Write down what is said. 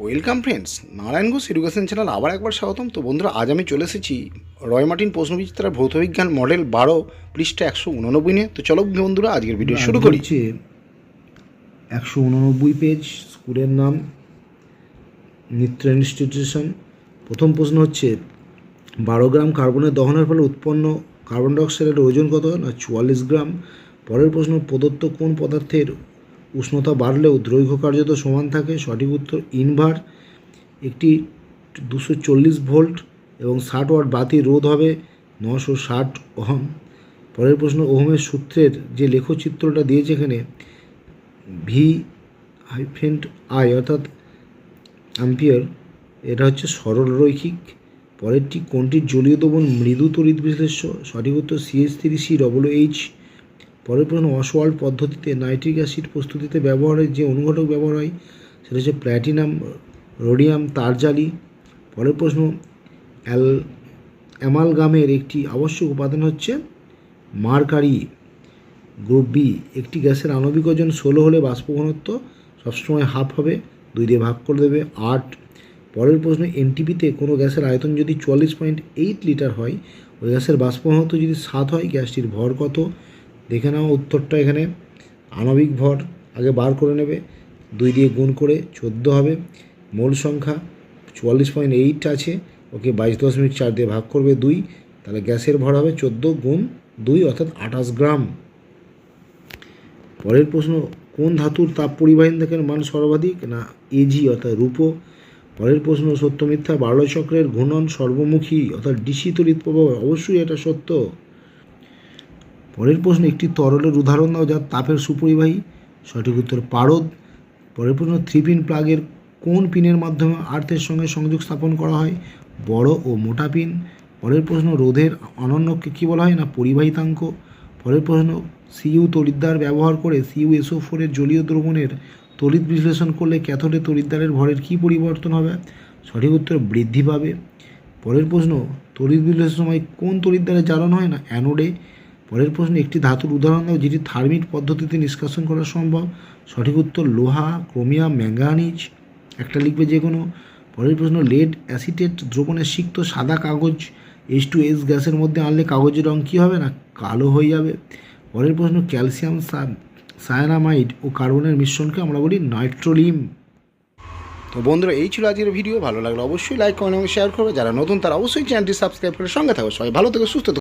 Welcome friends, Narayan Ghosh education channel আবার একবার স্বাগতম। তো বন্ধুরা, আজ আমি চলে এসেছি রয় মার্টিন প্রশ্নবিচিত্রা ভৌতবিজ্ঞান মডেল 12 পৃষ্ঠা 189 নিয়ে। তো চলো বন্ধুরা, আজকের ভিডিও শুরু করি। 189 পেজ, স্কুলের নাম নিত্য ইনস্টিটিউশন। প্রথম প্রশ্ন হচ্ছে 12 গ্রাম কার্বনের দহনের ফলে উৎপন্ন কার্বন ডাইঅক্সাইডের ওজন কত? না 44 গ্রাম। পরের প্রশ্ন, প্রদত্ত কোন পদার্থের উষ্ণতা বাড়লেও দৈর্ঘ্য কার্যত সমান থাকে? সঠিক উত্তর ইনভার। একটি 240 ভোল্ট এবং 60 ওয়াট বাতির রোধ হবে 960 ওহম। পরের প্রশ্ন, ওহমের সূত্রের যে লেখচিত্রটা দিয়েছে এখানে V-I অর্থাৎ অ্যাম্পিয়ার, এটা হচ্ছে সরল রৈখিক। পরেরটি, কোনটির জলীয় দ্রবণ মৃদু তড়িৎ বিশ্লেষ্য? সঠিক উত্তর CH3COOH। পরের প্রশ্ন, অসওয়াল্ড পদ্ধতিতে নাইট্রিক অ্যাসিড প্রস্তুতিতে ব্যবহারের যে অনুঘটক ব্যবহার হয় সেটা হচ্ছে প্ল্যাটিনাম, রোডিয়াম, তারজালি। পরের প্রশ্ন, অ্যামালগামের একটি আবশ্যক উপাদান হচ্ছে মার্কারি। গ্রুপ বি, একটি গ্যাসের আণবিক ওজন 16 হলে বাষ্প ঘনত্ব সবসময় হাফ হবে, 2 দিয়ে ভাগ করে দেবে 8। পরের প্রশ্ন, এনটিপিতে কোনো গ্যাসের আয়তন যদি 44.8 লিটার হয়, ওই গ্যাসের বাষ্প ঘনত্ব যদি 7 হয়, গ্যাসটির ভর কত? দেখে নাও উত্তরটা। এখানে আণবিক ভর আগে বার করে নেবে, 2 দিয়ে গুণ করে 14 হবে। মোল সংখ্যা 44.8 আছে, ওকে 22.4 দিয়ে ভাগ করবে 2, তাহলে গ্যাসের ভর হবে 14 গুণ 2 অর্থাৎ 28 গ্রাম। পরের প্রশ্ন, কোন ধাতুর তাপ পরিবাহিতার মান সর্বাধিক? না এজি অর্থাৎ রূপো। পরের প্রশ্ন, সত্য মিথ্যা বার্নৌলি চক্রের ঘূর্ণন সর্বমুখী অর্থাৎ ডিসি তড়িৎ প্রবাহ? অবশ্যই এটা সত্য। পরের প্রশ্ন, একটি তরলের উদাহরণ দাও যার তাপের সুপরিবাহী? সঠিক উত্তর পারদ। পরের প্রশ্ন, 3 পিন প্লাগের কোন পিনের মাধ্যমে আর্থের সঙ্গে সংযোগ স্থাপন করা হয়? বড় ও মোটা পিন। পরের প্রশ্ন, রোধের অনন্যকে কী বলা হয়? না পরিবাহিতাঙ্ক। পরের প্রশ্ন, সিইউ তড়িৎদ্বার ব্যবহার করে CuSO4 এর জলীয় দ্রবণের তড়িৎ বিশ্লেষণ করলে ক্যাথোডে তড়িৎদ্বারের ভরের কী পরিবর্তন হবে? সঠিক উত্তর বৃদ্ধি পাবে। পরের প্রশ্ন, তড়িৎ বিশ্লেষণের সময় কোন তড়িৎদ্বারে জ্বালানো হয়? না অ্যানোডে। পরের প্রশ্ন, একটি ধাতুর উদাহরণ দাও যেটি থার্মিট পদ্ধতিতে নিষ্কাশন করা সম্ভব? সঠিক উত্তর লোহা, ক্রোমিয়াম, ম্যাঙ্গানিজ, একটা লিখবে যে কোনো। পরের প্রশ্ন, লেড অ্যাসিটেট দ্রবণের সিক্ত সাদা কাগজ H2S গ্যাসের মধ্যে আনলে কাগজের রঙ কী হবে? না কালো হয়ে যাবে। পরের প্রশ্ন, ক্যালসিয়াম সায়ানামাইড ও কার্বনের মিশ্রণকে আমরা বলি নাইট্রোলিম। তো বন্ধুরা, এই ছিল আজকের ভিডিও। ভালো লাগলে অবশ্যই লাইক, কমেন্ট এবং শেয়ার করবে। যারা নতুন তারা অবশ্যই চ্যানেলটি সাবস্ক্রাইব করে সঙ্গে থাকো। সবাই ভালো থেকো, সুস্থ থেকো।